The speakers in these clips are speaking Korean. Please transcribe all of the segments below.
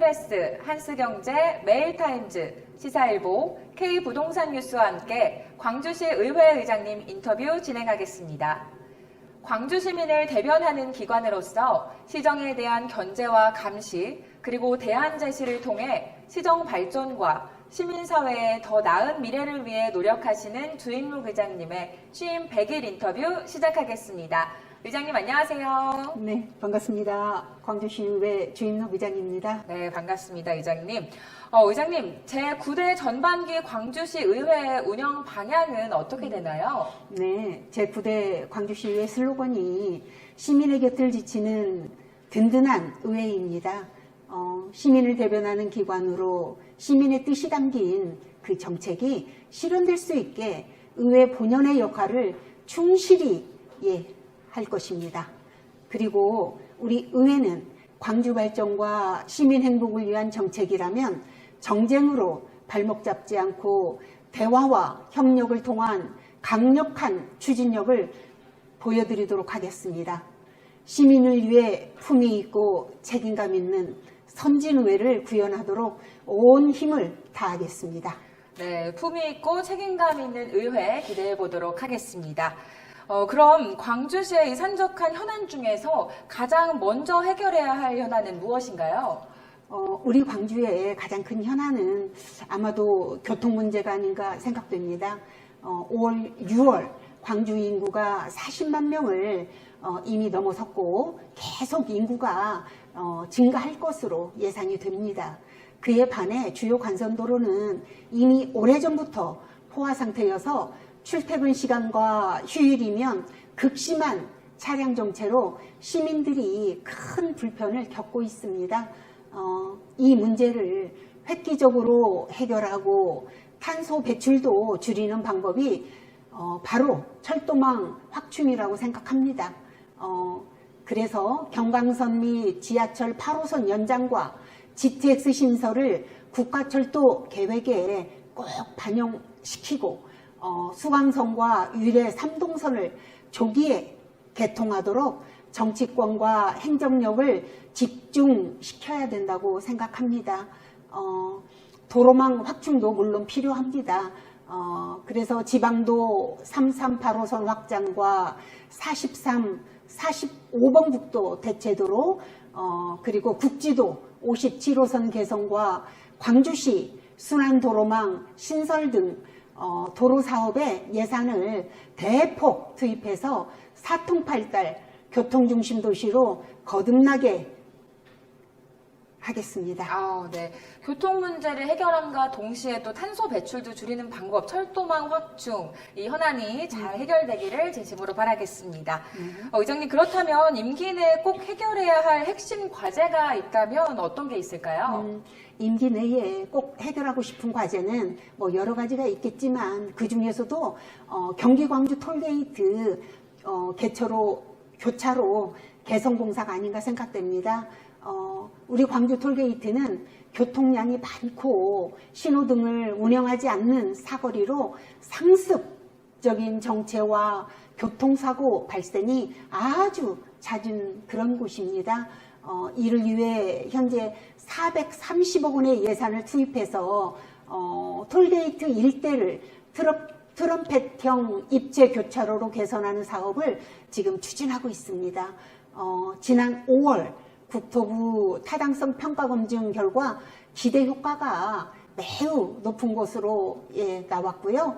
KBS, 한스경제, 메일타임즈, 시사일보, K부동산 뉴스와 함께 광주시 의회 의장님 인터뷰 진행하겠습니다. 광주 시민을 대변하는 기관으로서 시정에 대한 견제와 감시, 그리고 대안 제시를 통해 시정 발전과 시민사회의 더 나은 미래를 위해 노력하시는 주인묵 의장님의 취임 100일 인터뷰 시작하겠습니다. 의장님 안녕하세요. 네, 반갑습니다. 광주시의회 주인묵 의장입니다. 네, 반갑습니다. 의장님. 의장님, 제9대 전반기 광주시 의회 운영 방향은 어떻게 되나요? 네, 제9대 광주시의회 슬로건이 시민의 곁을 지치는 든든한 의회입니다. 시민을 대변하는 기관으로 시민의 뜻이 담긴 그 정책이 실현될 수 있게 의회 본연의 역할을 충실히 할 것입니다. 그리고 우리 의회는 광주 발전과 시민 행복을 위한 정책이라면 정쟁으로 발목 잡지 않고 대화와 협력을 통한 강력한 추진력을 보여드리도록 하겠습니다. 시민을 위해 품위 있고 책임감 있는 선진의회를 구현하도록 온 힘을 다하겠습니다. 네, 품위 있고 책임감 있는 의회 기대해 보도록 하겠습니다. 그럼 광주시의 이 산적한 현안 중에서 가장 먼저 해결해야 할 현안은 무엇인가요? 우리 광주의 가장 큰 현안은 아마도 교통 문제가 아닌가 생각됩니다. 5월, 6월 광주 인구가 40만 명을 이미 넘어섰고 계속 인구가 증가할 것으로 예상이 됩니다. 그에 반해 주요 간선도로는 이미 오래전부터 포화 상태여서 출퇴근 시간과 휴일이면 극심한 차량 정체로 시민들이 큰 불편을 겪고 있습니다. 이 문제를 획기적으로 해결하고 탄소 배출도 줄이는 방법이 바로 철도망 확충이라고 생각합니다. 그래서 경강선 및 지하철 8호선 연장과 GTX 신설을 국가철도 계획에 꼭 반영시키고 수강선과 유례 3동선을 조기에 개통하도록 정치권과 행정력을 집중시켜야 된다고 생각합니다. 도로망 확충도 물론 필요합니다. 그래서 지방도 338호선 확장과 43, 45번 국도 대체도로 그리고 국지도 57호선 개선과 광주시 순환도로망 신설 등 도로 사업에 예산을 대폭 투입해서 사통팔달 교통중심 도시로 거듭나게 하겠습니다. 네. 교통 문제를 해결함과 동시에 또 탄소 배출도 줄이는 방법, 철도망 확충, 이 현안이 잘 해결되기를 진심으로 바라겠습니다. 의장님, 그렇다면 임기 내에 꼭 해결해야 할 핵심 과제가 있다면 어떤 게 있을까요? 임기 내에 꼭 해결하고 싶은 과제는 뭐 여러 가지가 있겠지만 그 중에서도 경기 광주 톨게이트 교차로 개선 공사가 아닌가 생각됩니다. 우리 광주 톨게이트는 교통량이 많고 신호등을 운영하지 않는 사거리로 상습적인 정체와 교통사고 발생이 아주 잦은 그런 곳입니다. 이를 위해 현재 430억 원의 예산을 투입해서 톨게이트 일대를 트럼펫형 입체 교차로로 개선하는 사업을 지금 추진하고 있습니다. 지난 5월 국토부 타당성 평가 검증 결과 기대 효과가 매우 높은 것으로 나왔고요.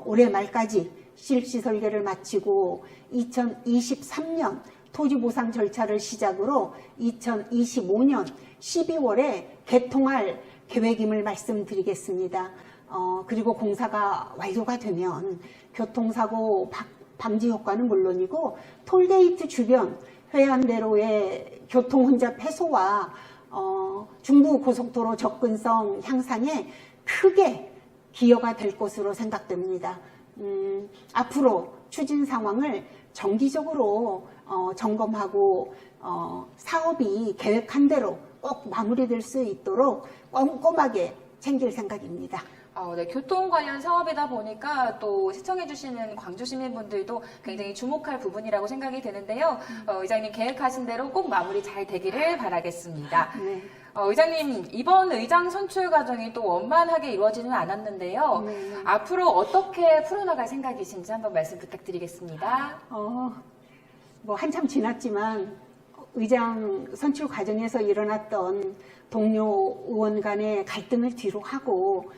올해 말까지 실시 설계를 마치고 2023년 토지 보상 절차를 시작으로 2025년 12월에 개통할 계획임을 말씀드리겠습니다. 그리고 공사가 완료가 되면 교통사고 방지 효과는 물론이고 톨게이트 주변 회안대로의 교통 혼잡 해소와 중부 고속도로 접근성 향상에 크게 기여가 될 것으로 생각됩니다. 앞으로 추진 상황을 정기적으로 점검하고 사업이 계획한 대로 꼭 마무리될 수 있도록 꼼꼼하게 챙길 생각입니다. 네, 교통 관련 사업이다 보니까 또 시청해주시는 광주 시민분들도 굉장히 주목할 부분이라고 생각이 되는데요. 의장님 계획하신 대로 꼭 마무리 잘 되기를 바라겠습니다. 네. 의장님, 이번 의장 선출 과정이 또 원만하게 이루어지는 않았는데요. 앞으로 어떻게 풀어나갈 생각이신지 한번 말씀 부탁드리겠습니다. 뭐 한참 지났지만 의장 선출 과정에서 일어났던 동료 의원 간의 갈등을 뒤로 하고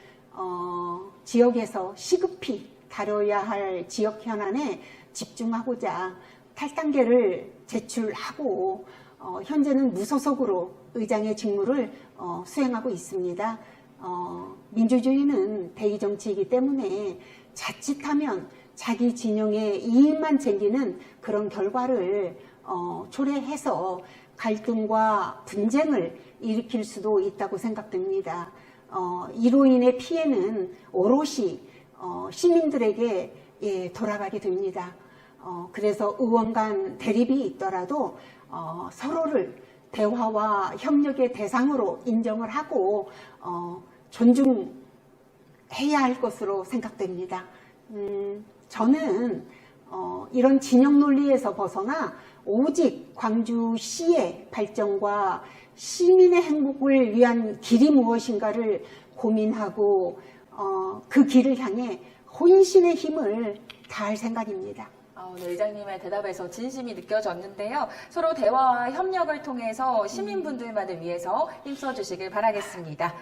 지역에서 시급히 다뤄야 할 지역 현안에 집중하고자 탈당계를 제출하고 현재는 무소속으로 의장의 직무를 수행하고 있습니다. 민주주의는 대의 정치이기 때문에 자칫하면 자기 진영의 이익만 챙기는 그런 결과를 초래해서 갈등과 분쟁을 일으킬 수도 있다고 생각됩니다. 이로 인해 피해는 오롯이 시민들에게 돌아가게 됩니다. 그래서 의원 간 대립이 있더라도 서로를 대화와 협력의 대상으로 인정을 하고 존중해야 할 것으로 생각됩니다. 저는 이런 진영 논리에서 벗어나 오직 광주시의 발전과 시민의 행복을 위한 길이 무엇인가를 고민하고 그 길을 향해 혼신의 힘을 다할 생각입니다. 오늘 의장님의 대답에서 진심이 느껴졌는데요. 서로 대화와 협력을 통해서 시민분들만을 위해서 힘써주시길 바라겠습니다.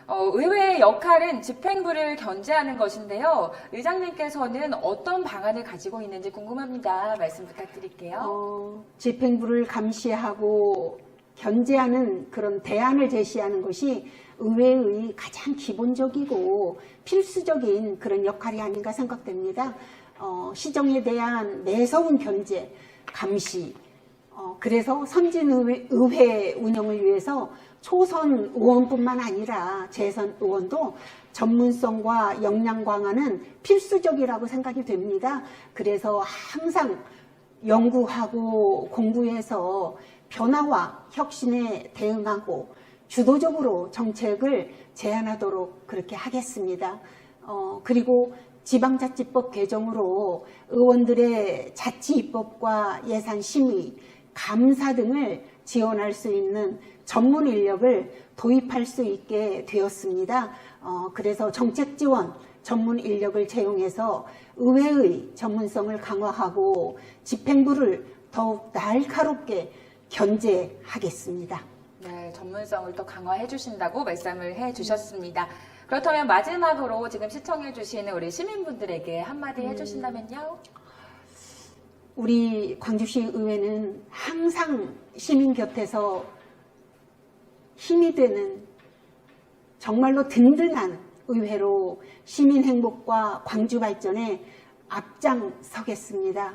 의회의 역할은 집행부를 견제하는 것인데요. 의장님께서는 어떤 방안을 가지고 있는지 궁금합니다. 말씀 부탁드릴게요. 집행부를 감시하고 견제하는 그런 대안을 제시하는 것이 의회의 가장 기본적이고 필수적인 그런 역할이 아닌가 생각됩니다. 시정에 대한 매서운 견제, 감시, 그래서 선진의회 운영을 위해서 초선 의원뿐만 아니라 재선 의원도 전문성과 역량 강화는 필수적이라고 생각이 됩니다. 그래서 항상 연구하고 공부해서 변화와 혁신에 대응하고 주도적으로 정책을 제안하도록 그렇게 하겠습니다. 그리고 지방자치법 개정으로 의원들의 자치입법과 예산심의, 감사 등을 지원할 수 있는 전문 인력을 도입할 수 있게 되었습니다. 그래서 정책지원 전문 인력을 채용해서 의회의 전문성을 강화하고 집행부를 더욱 날카롭게 견제하겠습니다. 네, 전문성을 더 강화해 주신다고 말씀을 해 주셨습니다. 그렇다면 마지막으로 지금 시청해 주시는 우리 시민분들에게 한마디 해 주신다면요? 우리 광주시 의회는 항상 시민 곁에서 힘이 되는 정말로 든든한 의회로 시민 행복과 광주 발전에 앞장서겠습니다.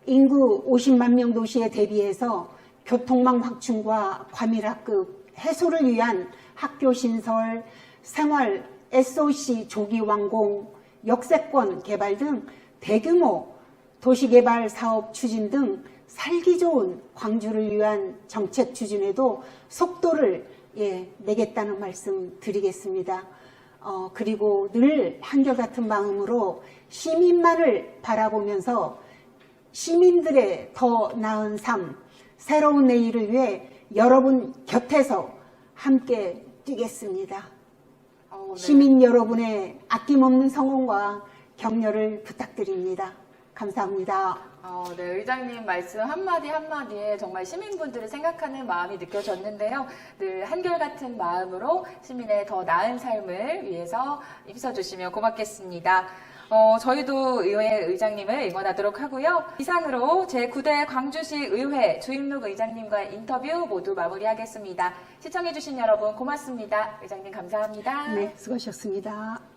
인구 50만 명 도시에 대비해서 교통망 확충과 과밀학급 해소를 위한 학교 신설, 생활 SOC 조기 완공, 역세권 개발 등 대규모 도시개발 사업 추진 등 살기 좋은 광주를 위한 정책 추진에도 속도를 내겠다는 말씀 드리겠습니다. 그리고 늘 한결같은 마음으로 시민만을 바라보면서 시민들의 더 나은 삶, 새로운 내일을 위해 여러분 곁에서 함께 뛰겠습니다. 네. 시민 여러분의 아낌없는 성원과 격려를 부탁드립니다. 감사합니다. 네, 의장님 말씀 한마디 한마디에 정말 시민분들을 생각하는 마음이 느껴졌는데요. 늘 한결같은 마음으로 시민의 더 나은 삶을 위해서 힘써주시면 고맙겠습니다. 저희도 의회 의장님을 응원하도록 하고요. 이상으로 제9대 광주시 의회 주임록 의장님과 인터뷰 모두 마무리하겠습니다. 시청해주신 여러분 고맙습니다. 의장님 감사합니다. 네, 수고하셨습니다.